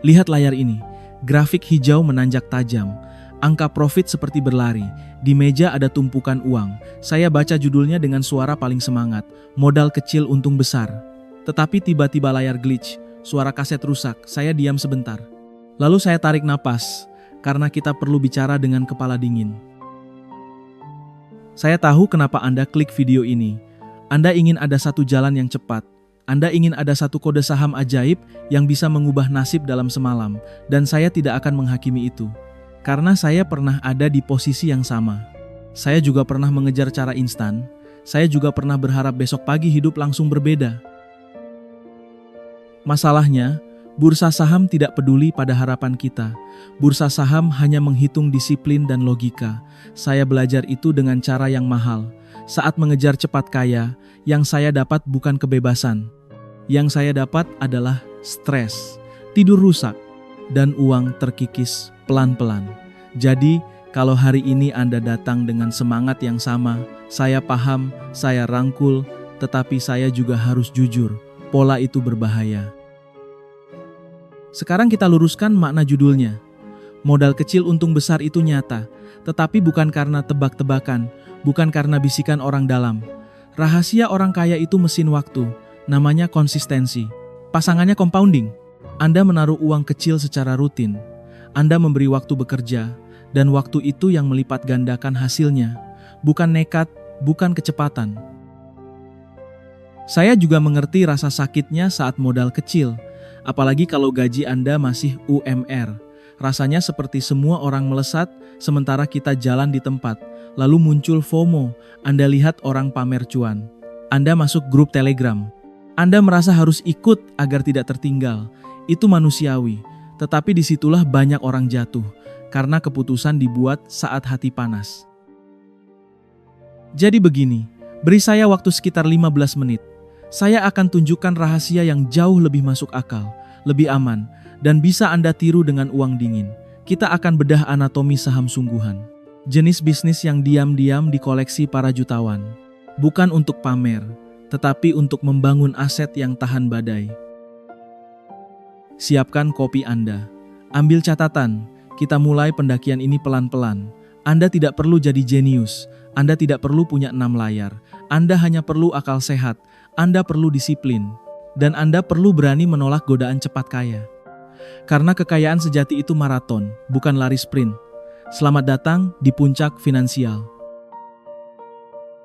Lihat layar ini, grafik hijau menanjak tajam. Angka profit seperti berlari. Di meja ada tumpukan uang. Saya baca judulnya dengan suara paling semangat. Modal kecil untung besar. Tetapi tiba-tiba layar glitch. Suara kaset rusak. Saya diam sebentar. Lalu saya tarik napas. Karena kita perlu bicara dengan kepala dingin. Saya tahu kenapa Anda klik video ini. Anda ingin ada satu jalan yang cepat. Anda ingin ada satu kode saham ajaib yang bisa mengubah nasib dalam semalam. Dan saya tidak akan menghakimi itu. Karena saya pernah ada di posisi yang sama. Saya juga pernah mengejar cara instan. Saya juga pernah berharap besok pagi hidup langsung berbeda. Masalahnya, bursa saham tidak peduli pada harapan kita. Bursa saham hanya menghitung disiplin dan logika. Saya belajar itu dengan cara yang mahal. Saat mengejar cepat kaya, yang saya dapat bukan kebebasan. Yang saya dapat adalah stres, tidur rusak, dan uang terkikis pelan-pelan. Jadi, kalau hari ini Anda datang dengan semangat yang sama, saya paham, saya rangkul, tetapi saya juga harus jujur, pola itu berbahaya. Sekarang kita luruskan makna judulnya. Modal kecil untung besar itu nyata, tetapi bukan karena tebak-tebakan, bukan karena bisikan orang dalam. Rahasia orang kaya itu mesin waktu, namanya konsistensi. Pasangannya compounding. Anda menaruh uang kecil secara rutin. Anda memberi waktu bekerja, dan waktu itu yang melipat gandakan hasilnya. Bukan nekat, bukan kecepatan. Saya juga mengerti rasa sakitnya saat modal kecil, apalagi kalau gaji Anda masih UMR. Rasanya seperti semua orang melesat, sementara kita jalan di tempat. Lalu muncul FOMO, Anda lihat orang pamer cuan. Anda masuk grup Telegram. Anda merasa harus ikut agar tidak tertinggal. Itu manusiawi, tetapi disitulah banyak orang jatuh, karena keputusan dibuat saat hati panas. Jadi begini, beri saya waktu sekitar 15 menit. Saya akan tunjukkan rahasia yang jauh lebih masuk akal, lebih aman, dan bisa Anda tiru dengan uang dingin. Kita akan bedah anatomi saham sungguhan. Jenis bisnis yang diam-diam dikoleksi para jutawan. Bukan untuk pamer, tetapi untuk membangun aset yang tahan badai. Siapkan kopi Anda. Ambil catatan, kita mulai pendakian ini pelan-pelan. Anda tidak perlu jadi jenius, Anda tidak perlu punya 6 layar. Anda hanya perlu akal sehat, Anda perlu disiplin, dan Anda perlu berani menolak godaan cepat kaya. Karena kekayaan sejati itu maraton, bukan lari sprint. Selamat datang di puncak finansial.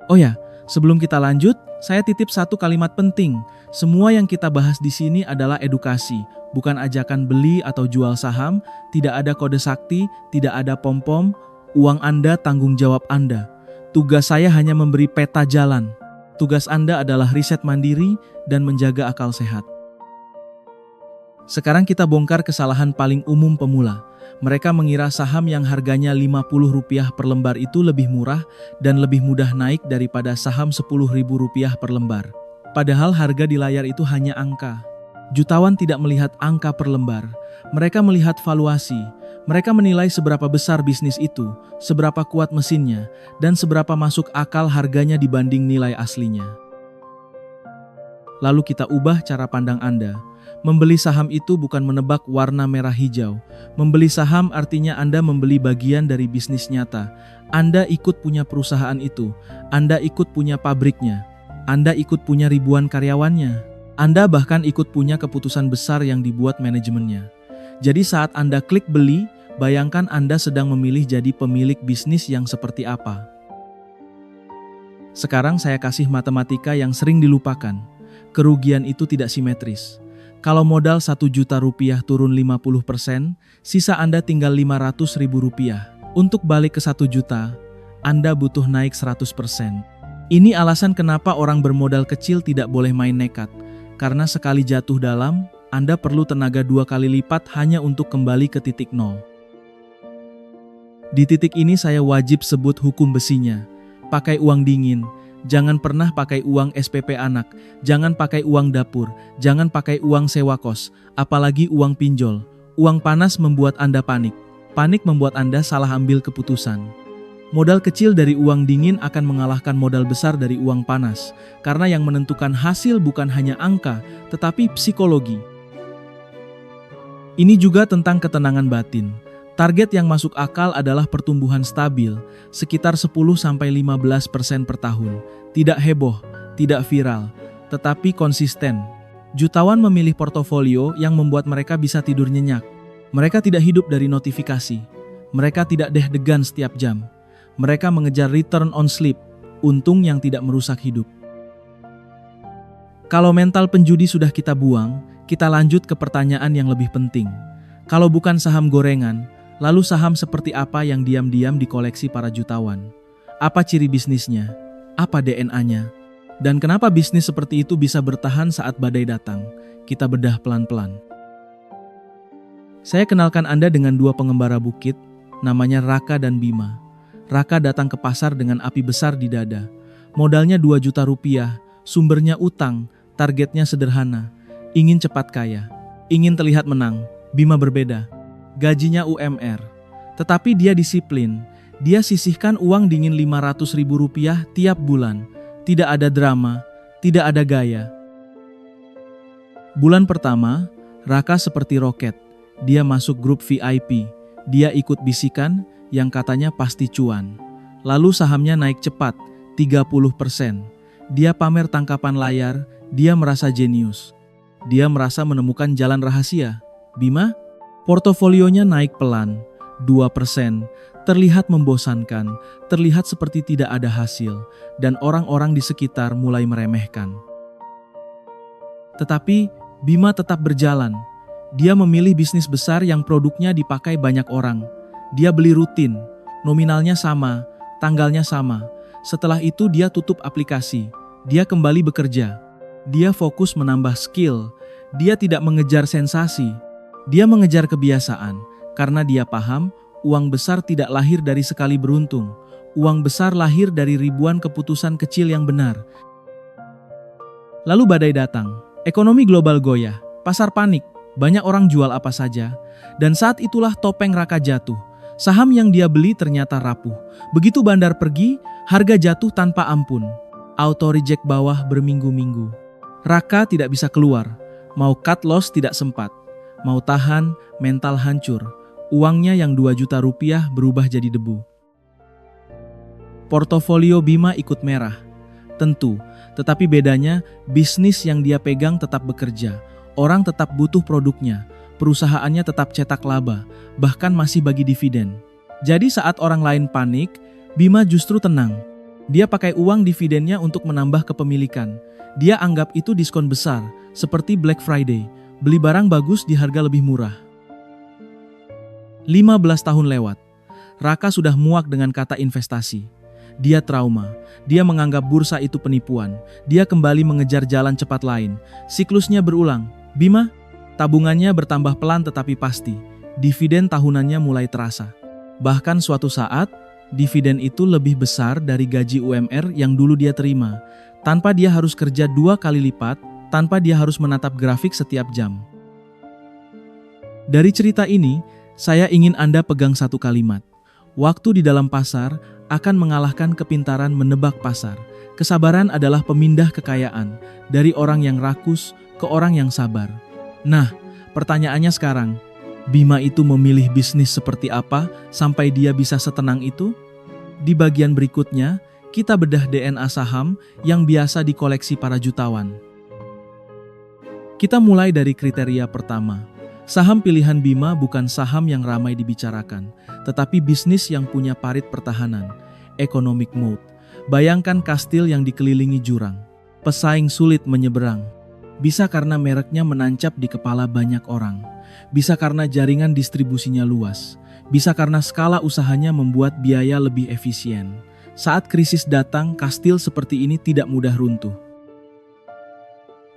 Oh ya, sebelum kita lanjut, saya titip satu kalimat penting. Semua yang kita bahas di sini adalah edukasi, bukan ajakan beli atau jual saham. Tidak ada kode sakti, tidak ada pom-pom. Uang Anda tanggung jawab Anda. Tugas saya hanya memberi peta jalan. Tugas Anda adalah riset mandiri dan menjaga akal sehat. Sekarang kita bongkar kesalahan paling umum pemula. Mereka mengira saham yang harganya Rp50 per lembar itu lebih murah dan lebih mudah naik daripada saham Rp10.000 per lembar. Padahal harga di layar itu hanya angka. Jutawan tidak melihat angka per lembar. Mereka melihat valuasi. Mereka menilai seberapa besar bisnis itu, seberapa kuat mesinnya, dan seberapa masuk akal harganya dibanding nilai aslinya. Lalu kita ubah cara pandang Anda. Membeli saham itu bukan menebak warna merah hijau. Membeli saham artinya Anda membeli bagian dari bisnis nyata. Anda ikut punya perusahaan itu. Anda ikut punya pabriknya. Anda ikut punya ribuan karyawannya. Anda bahkan ikut punya keputusan besar yang dibuat manajemennya. Jadi saat Anda klik beli, bayangkan Anda sedang memilih jadi pemilik bisnis yang seperti apa. Sekarang saya kasih matematika yang sering dilupakan. Kerugian itu tidak simetris. Kalau modal Rp1 juta turun 50%, sisa Anda tinggal Rp500.000. Untuk balik ke 1 juta, Anda butuh naik 100%. Ini alasan kenapa orang bermodal kecil tidak boleh main nekat. Karena sekali jatuh dalam, Anda perlu tenaga 2 kali lipat hanya untuk kembali ke titik nol. Di titik ini saya wajib sebut hukum besinya. Pakai uang dingin. Jangan pernah pakai uang SPP anak, jangan pakai uang dapur, jangan pakai uang sewa kos, apalagi uang pinjol. Uang panas membuat Anda panik. Panik membuat Anda salah ambil keputusan. Modal kecil dari uang dingin akan mengalahkan modal besar dari uang panas, karena yang menentukan hasil bukan hanya angka, tetapi psikologi. Ini juga tentang ketenangan batin. Target yang masuk akal adalah pertumbuhan stabil, sekitar 10-15% per tahun. Tidak heboh, tidak viral, tetapi konsisten. Jutawan memilih portofolio yang membuat mereka bisa tidur nyenyak. Mereka tidak hidup dari notifikasi. Mereka tidak deg-degan setiap jam. Mereka mengejar return on sleep, untung yang tidak merusak hidup. Kalau mental penjudi sudah kita buang, kita lanjut ke pertanyaan yang lebih penting. Kalau bukan saham gorengan, lalu saham seperti apa yang diam-diam dikoleksi para jutawan? Apa ciri bisnisnya? Apa DNA-nya? Dan kenapa bisnis seperti itu bisa bertahan saat badai datang? Kita bedah pelan-pelan. Saya kenalkan Anda dengan dua pengembara bukit, namanya Raka dan Bima. Raka datang ke pasar dengan api besar di dada. Modalnya 2 juta rupiah, sumbernya utang, targetnya sederhana. Ingin cepat kaya, ingin terlihat menang. Bima berbeda. Gajinya UMR. Tetapi dia disiplin. Dia sisihkan uang dingin 500 ribu rupiah tiap bulan. Tidak ada drama, tidak ada gaya. Bulan pertama, Raka seperti roket. Dia masuk grup VIP. Dia ikut bisikan yang katanya pasti cuan. Lalu sahamnya naik cepat, 30%. Dia pamer tangkapan layar, dia merasa jenius. Dia merasa menemukan jalan rahasia. Bima, portofolionya naik pelan, 2%, terlihat membosankan, terlihat seperti tidak ada hasil, dan orang-orang di sekitar mulai meremehkan. Tetapi, Bima tetap berjalan. Dia memilih bisnis besar yang produknya dipakai banyak orang. Dia beli rutin, nominalnya sama, tanggalnya sama. Setelah itu dia tutup aplikasi, dia kembali bekerja. Dia fokus menambah skill, dia tidak mengejar sensasi. Dia mengejar kebiasaan, karena dia paham uang besar tidak lahir dari sekali beruntung. Uang besar lahir dari ribuan keputusan kecil yang benar. Lalu badai datang, ekonomi global goyah, pasar panik, banyak orang jual apa saja. Dan saat itulah topeng Raka jatuh. Saham yang dia beli ternyata rapuh. Begitu bandar pergi, harga jatuh tanpa ampun. Auto reject bawah berminggu-minggu. Raka tidak bisa keluar, mau cut loss tidak sempat, mau tahan, mental hancur, uangnya yang 2 juta rupiah berubah jadi debu. Portofolio Bima ikut merah, tentu, tetapi bedanya bisnis yang dia pegang tetap bekerja, orang tetap butuh produknya, perusahaannya tetap cetak laba, bahkan masih bagi dividen. Jadi saat orang lain panik, Bima justru tenang. Dia pakai uang dividennya untuk menambah kepemilikan. Dia anggap itu diskon besar, seperti Black Friday, beli barang bagus di harga lebih murah. 15 tahun lewat, Raka sudah muak dengan kata investasi. Dia trauma, dia menganggap bursa itu penipuan, dia kembali mengejar jalan cepat lain. Siklusnya berulang. Bima, tabungannya bertambah pelan tetapi pasti, dividen tahunannya mulai terasa. Bahkan suatu saat, dividen itu lebih besar dari gaji UMR yang dulu dia terima. Tanpa dia harus kerja 2 kali lipat, tanpa dia harus menatap grafik setiap jam. Dari cerita ini, saya ingin Anda pegang satu kalimat. Waktu di dalam pasar akan mengalahkan kepintaran menebak pasar. Kesabaran adalah pemindah kekayaan dari orang yang rakus ke orang yang sabar. Nah, pertanyaannya sekarang, Bima itu memilih bisnis seperti apa sampai dia bisa setenang itu? Di bagian berikutnya, kita bedah DNA saham yang biasa dikoleksi para jutawan. Kita mulai dari kriteria pertama. Saham pilihan Bima bukan saham yang ramai dibicarakan, tetapi bisnis yang punya parit pertahanan, economic moat. Bayangkan kastil yang dikelilingi jurang. Pesaing sulit menyeberang. Bisa karena mereknya menancap di kepala banyak orang. Bisa karena jaringan distribusinya luas. Bisa karena skala usahanya membuat biaya lebih efisien. Saat krisis datang, kastil seperti ini tidak mudah runtuh.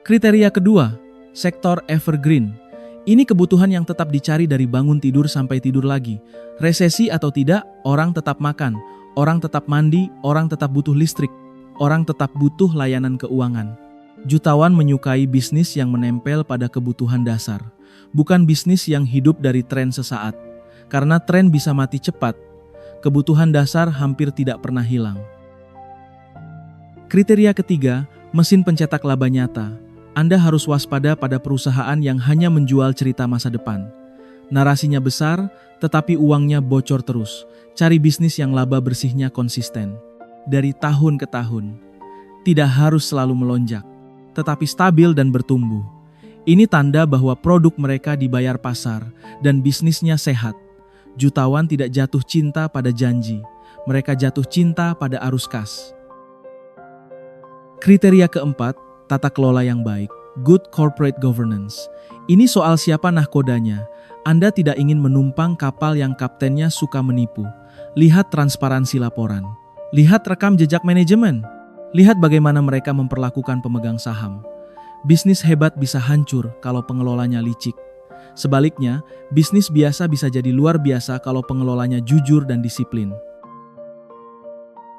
Kriteria kedua, sektor evergreen. Ini kebutuhan yang tetap dicari dari bangun tidur sampai tidur lagi. Resesi atau tidak, orang tetap makan, orang tetap mandi, orang tetap butuh listrik, orang tetap butuh layanan keuangan. Jutawan menyukai bisnis yang menempel pada kebutuhan dasar, bukan bisnis yang hidup dari tren sesaat. Karena tren bisa mati cepat, kebutuhan dasar hampir tidak pernah hilang. Kriteria ketiga, mesin pencetak laba nyata. Anda harus waspada pada perusahaan yang hanya menjual cerita masa depan. Narasinya besar, tetapi uangnya bocor terus. Cari bisnis yang laba bersihnya konsisten. Dari tahun ke tahun. Tidak harus selalu melonjak, tetapi stabil dan bertumbuh. Ini tanda bahwa produk mereka dibayar pasar dan bisnisnya sehat. Jutawan tidak jatuh cinta pada janji. Mereka jatuh cinta pada arus kas. Kriteria keempat, tata kelola yang baik. Good corporate governance. Ini soal siapa nahkodanya. Anda tidak ingin menumpang kapal yang kaptennya suka menipu. Lihat transparansi laporan. Lihat rekam jejak manajemen. Lihat bagaimana mereka memperlakukan pemegang saham. Bisnis hebat bisa hancur kalau pengelolanya licik. Sebaliknya, bisnis biasa bisa jadi luar biasa kalau pengelolanya jujur dan disiplin.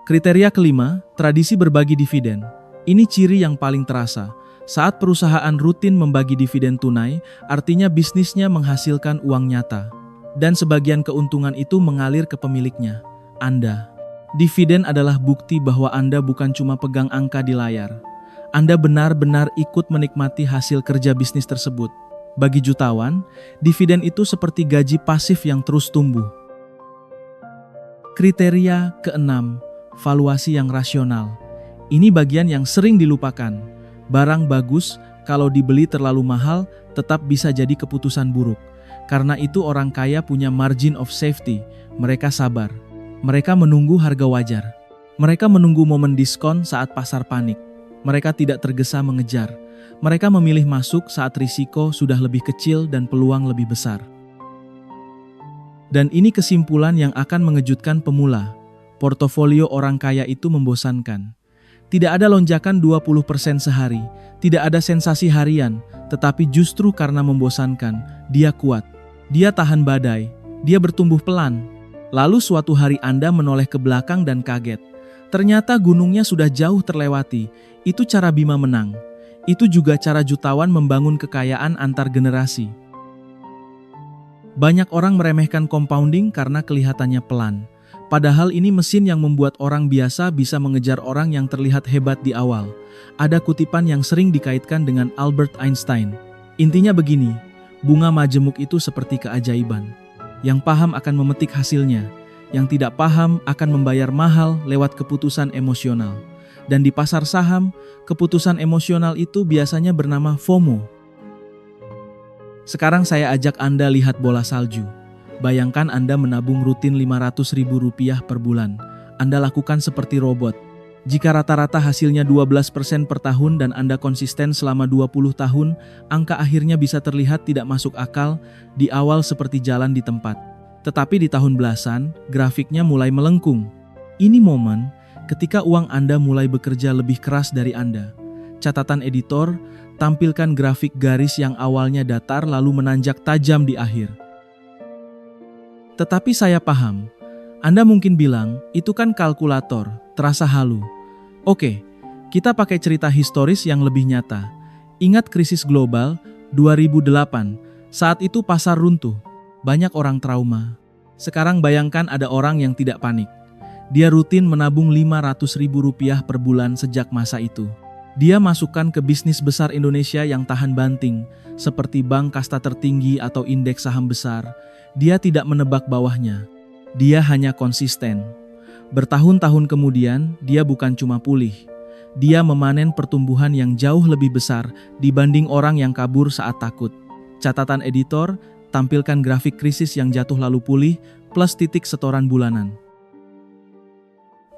Kriteria kelima, tradisi berbagi dividen. Ini ciri yang paling terasa. Saat perusahaan rutin membagi dividen tunai, artinya bisnisnya menghasilkan uang nyata. Dan sebagian keuntungan itu mengalir ke pemiliknya, Anda. Dividen adalah bukti bahwa Anda bukan cuma pegang angka di layar. Anda benar-benar ikut menikmati hasil kerja bisnis tersebut. Bagi jutawan, dividen itu seperti gaji pasif yang terus tumbuh. Kriteria keenam, valuasi yang rasional. Ini bagian yang sering dilupakan. Barang bagus, kalau dibeli terlalu mahal, tetap bisa jadi keputusan buruk. Karena itu orang kaya punya margin of safety. Mereka sabar. Mereka menunggu harga wajar. Mereka menunggu momen diskon saat pasar panik. Mereka tidak tergesa mengejar. Mereka memilih masuk saat risiko sudah lebih kecil dan peluang lebih besar. Dan ini kesimpulan yang akan mengejutkan pemula. Portofolio orang kaya itu membosankan. Tidak ada lonjakan 20% sehari, tidak ada sensasi harian, tetapi justru karena membosankan, dia kuat. Dia tahan badai, dia bertumbuh pelan. Lalu suatu hari Anda menoleh ke belakang dan kaget. Ternyata gunungnya sudah jauh terlewati. Itu cara Bima menang. Itu juga cara jutawan membangun kekayaan antar generasi. Banyak orang meremehkan compounding karena kelihatannya pelan. Padahal ini mesin yang membuat orang biasa bisa mengejar orang yang terlihat hebat di awal. Ada kutipan yang sering dikaitkan dengan Albert Einstein. Intinya begini, bunga majemuk itu seperti keajaiban. Yang paham akan memetik hasilnya, yang tidak paham akan membayar mahal lewat keputusan emosional. Dan di pasar saham, keputusan emosional itu biasanya bernama FOMO. Sekarang saya ajak Anda lihat bola salju. Bayangkan Anda menabung rutin Rp500.000 per bulan. Anda lakukan seperti robot. Jika rata-rata hasilnya 12% per tahun dan Anda konsisten selama 20 tahun, angka akhirnya bisa terlihat tidak masuk akal, di awal seperti jalan di tempat. Tetapi di tahun belasan, grafiknya mulai melengkung. Ini momen ketika uang Anda mulai bekerja lebih keras dari Anda. Catatan editor, tampilkan grafik garis yang awalnya datar lalu menanjak tajam di akhir. Tetapi saya paham, Anda mungkin bilang, itu kan kalkulator, terasa halu. Oke, kita pakai cerita historis yang lebih nyata. Ingat krisis global 2008, saat itu pasar runtuh, banyak orang trauma. Sekarang bayangkan ada orang yang tidak panik. Dia rutin menabung Rp500.000 per bulan sejak masa itu. Dia masukkan ke bisnis besar Indonesia yang tahan banting, seperti bank kasta tertinggi atau indeks saham besar. Dia tidak menebak bawahnya. Dia hanya konsisten. Bertahun-tahun kemudian, dia bukan cuma pulih. Dia memanen pertumbuhan yang jauh lebih besar dibanding orang yang kabur saat takut. Catatan editor, tampilkan grafik krisis yang jatuh lalu pulih, plus titik setoran bulanan.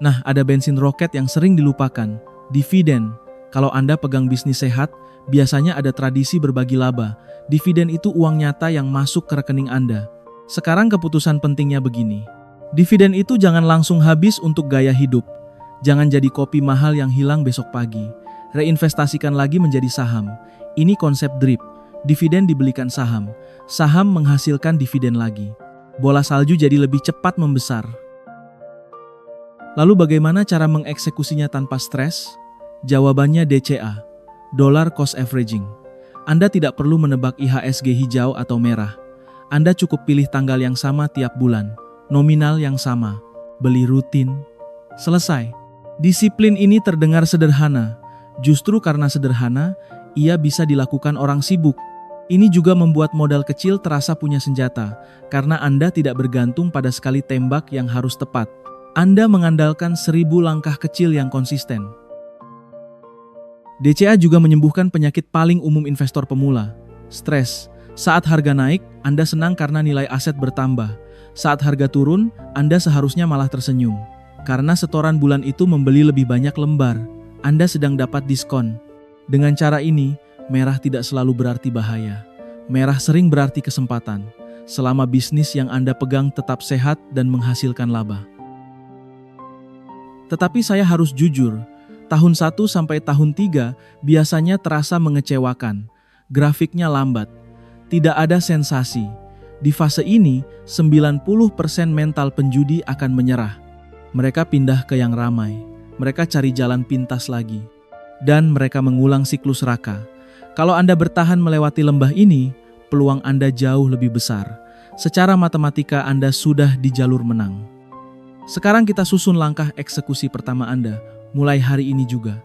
Nah, ada bensin roket yang sering dilupakan, dividen. Kalau Anda pegang bisnis sehat, biasanya ada tradisi berbagi laba. Dividen itu uang nyata yang masuk ke rekening Anda. Sekarang keputusan pentingnya begini. Dividen itu jangan langsung habis untuk gaya hidup. Jangan jadi kopi mahal yang hilang besok pagi. Reinvestasikan lagi menjadi saham. Ini konsep DRIP. Dividen dibelikan saham. Saham menghasilkan dividen lagi. Bola salju jadi lebih cepat membesar. Lalu bagaimana cara mengeksekusinya tanpa stres? Jawabannya DCA, Dollar Cost Averaging. Anda tidak perlu menebak IHSG hijau atau merah. Anda cukup pilih tanggal yang sama tiap bulan, nominal yang sama, beli rutin. Selesai. Disiplin ini terdengar sederhana. Justru karena sederhana, ia bisa dilakukan orang sibuk. Ini juga membuat modal kecil terasa punya senjata, karena Anda tidak bergantung pada sekali tembak yang harus tepat. Anda mengandalkan 1000 langkah kecil yang konsisten. DCA juga menyembuhkan penyakit paling umum investor pemula, stres. Saat harga naik, Anda senang karena nilai aset bertambah. Saat harga turun, Anda seharusnya malah tersenyum. Karena setoran bulan itu membeli lebih banyak lembar, Anda sedang dapat diskon. Dengan cara ini, merah tidak selalu berarti bahaya. Merah sering berarti kesempatan, selama bisnis yang Anda pegang tetap sehat dan menghasilkan laba. Tetapi saya harus jujur, tahun 1 sampai tahun 3 biasanya terasa mengecewakan. Grafiknya lambat, tidak ada sensasi. Di fase ini, 90% mental penjudi akan menyerah. Mereka pindah ke yang ramai, mereka cari jalan pintas lagi. Dan mereka mengulang siklus raka. Kalau Anda bertahan melewati lembah ini, peluang Anda jauh lebih besar. Secara matematika Anda sudah di jalur menang. Sekarang kita susun langkah eksekusi pertama Anda, mulai hari ini juga.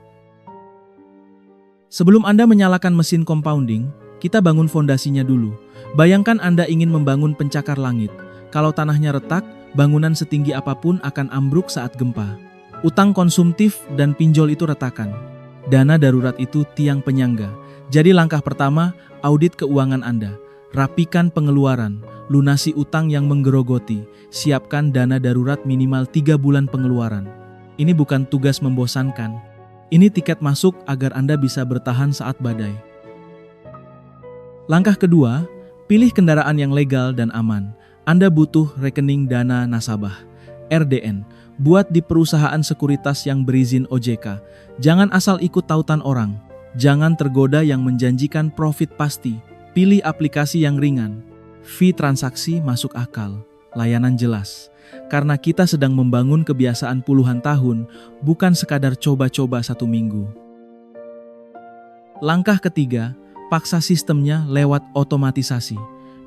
Sebelum Anda menyalakan mesin compounding, kita bangun fondasinya dulu. Bayangkan Anda ingin membangun pencakar langit. Kalau tanahnya retak, bangunan setinggi apapun akan ambruk saat gempa. Utang konsumtif dan pinjol itu retakan. Dana darurat itu tiang penyangga. Jadi langkah pertama, audit keuangan Anda. Rapikan pengeluaran, lunasi utang yang menggerogoti, siapkan dana darurat minimal 3 bulan pengeluaran. Ini bukan tugas membosankan. Ini tiket masuk agar Anda bisa bertahan saat badai. Langkah kedua, pilih kendaraan yang legal dan aman. Anda butuh rekening dana nasabah, RDN. Buat di perusahaan sekuritas yang berizin OJK. Jangan asal ikut tautan orang. Jangan tergoda yang menjanjikan profit pasti. Pilih aplikasi yang ringan. Fee transaksi masuk akal. Layanan jelas. Karena kita sedang membangun kebiasaan puluhan tahun, bukan sekadar coba-coba 1 minggu. Langkah ketiga, paksa sistemnya lewat otomatisasi.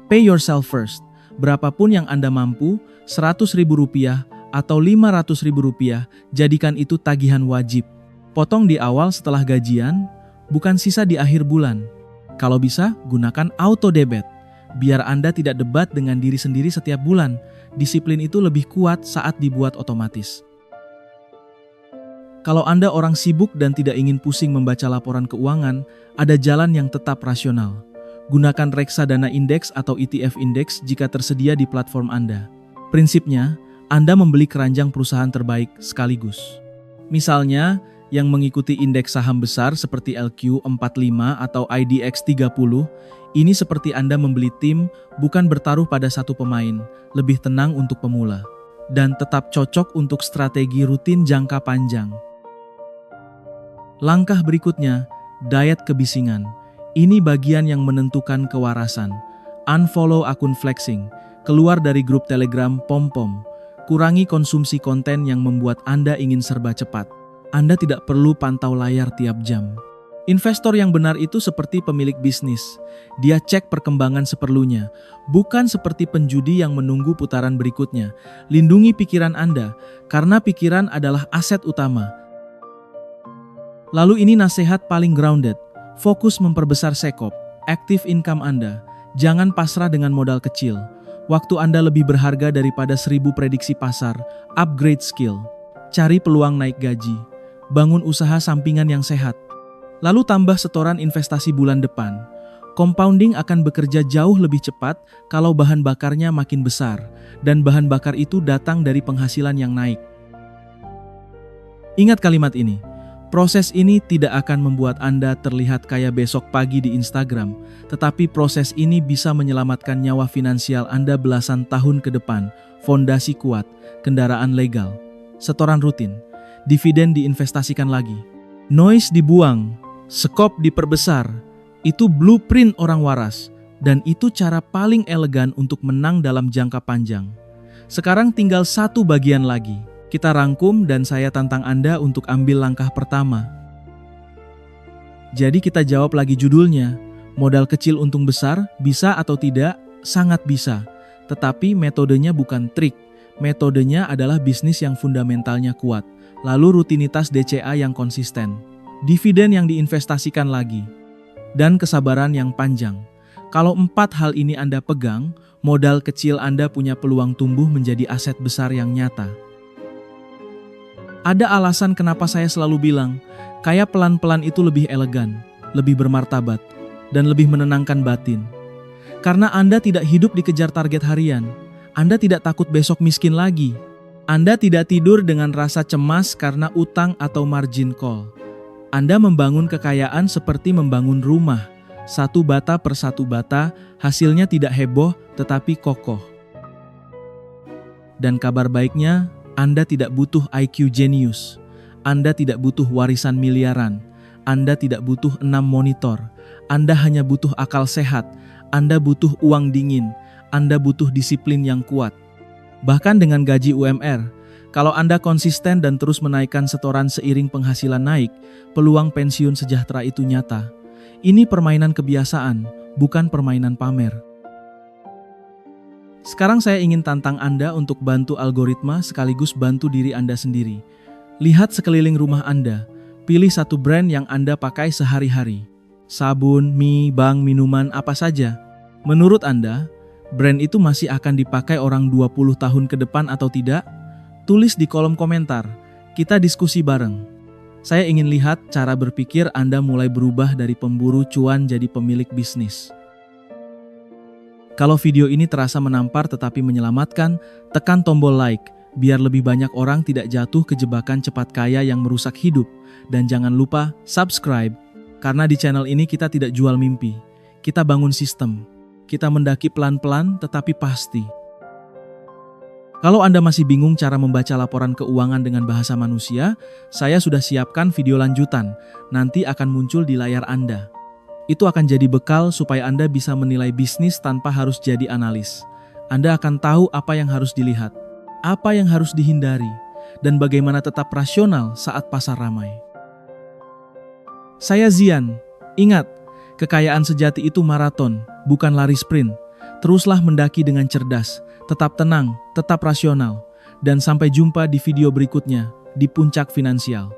Pay yourself first. Berapapun yang Anda mampu, Rp100.000 atau Rp500.000, jadikan itu tagihan wajib. Potong di awal setelah gajian, bukan sisa di akhir bulan. Kalau bisa, gunakan auto debit. Biar Anda tidak debat dengan diri sendiri setiap bulan. Disiplin itu lebih kuat saat dibuat otomatis. Kalau Anda orang sibuk dan tidak ingin pusing membaca laporan keuangan, ada jalan yang tetap rasional. Gunakan reksadana indeks atau ETF indeks jika tersedia di platform Anda. Prinsipnya, Anda membeli keranjang perusahaan terbaik sekaligus. Misalnya, yang mengikuti indeks saham besar seperti LQ45 atau IDX 30, ini seperti Anda membeli tim, bukan bertaruh pada satu pemain, lebih tenang untuk pemula, dan tetap cocok untuk strategi rutin jangka panjang. Langkah berikutnya, diet kebisingan. Ini bagian yang menentukan kewarasan. Unfollow akun flexing, keluar dari grup Telegram pom-pom. Kurangi konsumsi konten yang membuat Anda ingin serba cepat. Anda tidak perlu pantau layar tiap jam. Investor yang benar itu seperti pemilik bisnis. Dia cek perkembangan seperlunya, bukan seperti penjudi yang menunggu putaran berikutnya. Lindungi pikiran Anda, karena pikiran adalah aset utama. Lalu ini nasihat paling grounded. Fokus memperbesar sekop, active income Anda. Jangan pasrah dengan modal kecil. Waktu Anda lebih berharga daripada 1000 prediksi pasar. Upgrade skill. Cari peluang naik gaji. Bangun usaha sampingan yang sehat. Lalu tambah setoran investasi bulan depan. Compounding akan bekerja jauh lebih cepat kalau bahan bakarnya makin besar. Dan bahan bakar itu datang dari penghasilan yang naik. Ingat kalimat ini. Proses ini tidak akan membuat Anda terlihat kaya besok pagi di Instagram, tetapi proses ini bisa menyelamatkan nyawa finansial Anda belasan tahun ke depan. Fondasi kuat, kendaraan legal, setoran rutin, dividen diinvestasikan lagi, noise dibuang, skop diperbesar. Itu blueprint orang waras, dan itu cara paling elegan untuk menang dalam jangka panjang. Sekarang tinggal satu bagian lagi. Kita rangkum dan saya tantang Anda untuk ambil langkah pertama. Jadi kita jawab lagi judulnya, modal kecil untung besar, bisa atau tidak? Sangat bisa. Tetapi metodenya bukan trik. Metodenya adalah bisnis yang fundamentalnya kuat, lalu rutinitas DCA yang konsisten, dividen yang diinvestasikan lagi, dan kesabaran yang panjang. Kalau 4 hal ini Anda pegang, modal kecil Anda punya peluang tumbuh menjadi aset besar yang nyata. Ada alasan kenapa saya selalu bilang, kaya pelan-pelan itu lebih elegan, lebih bermartabat, dan lebih menenangkan batin. Karena Anda tidak hidup dikejar target harian, Anda tidak takut besok miskin lagi. Anda tidak tidur dengan rasa cemas karena utang atau margin call. Anda membangun kekayaan seperti membangun rumah. Satu bata per satu bata, hasilnya tidak heboh tetapi kokoh. Dan kabar baiknya, Anda tidak butuh IQ jenius. Anda tidak butuh warisan miliaran. Anda tidak butuh 6 monitor. Anda hanya butuh akal sehat. Anda butuh uang dingin. Anda butuh disiplin yang kuat. Bahkan dengan gaji UMR, kalau Anda konsisten dan terus menaikkan setoran seiring penghasilan naik, peluang pensiun sejahtera itu nyata. Ini permainan kebiasaan, bukan permainan pamer. Sekarang saya ingin tantang Anda untuk bantu algoritma sekaligus bantu diri Anda sendiri. Lihat sekeliling rumah Anda, pilih satu brand yang Anda pakai sehari-hari. Sabun, mie, bank, minuman, apa saja. Menurut Anda, brand itu masih akan dipakai orang 20 tahun ke depan atau tidak? Tulis di kolom komentar, kita diskusi bareng. Saya ingin lihat cara berpikir Anda mulai berubah dari pemburu cuan jadi pemilik bisnis. Kalau video ini terasa menampar tetapi menyelamatkan, tekan tombol like, biar lebih banyak orang tidak jatuh ke jebakan cepat kaya yang merusak hidup. Dan jangan lupa subscribe, karena di channel ini kita tidak jual mimpi, kita bangun sistem. Kita mendaki pelan-pelan tetapi pasti. Kalau Anda masih bingung cara membaca laporan keuangan dengan bahasa manusia, saya sudah siapkan video lanjutan, nanti akan muncul di layar Anda. Itu akan jadi bekal supaya Anda bisa menilai bisnis tanpa harus jadi analis. Anda akan tahu apa yang harus dilihat, apa yang harus dihindari, dan bagaimana tetap rasional saat pasar ramai. Saya Zian, ingat, kekayaan sejati itu maraton, bukan lari sprint. Teruslah mendaki dengan cerdas, tetap tenang, tetap rasional. Dan sampai jumpa di video berikutnya di Puncak Finansial.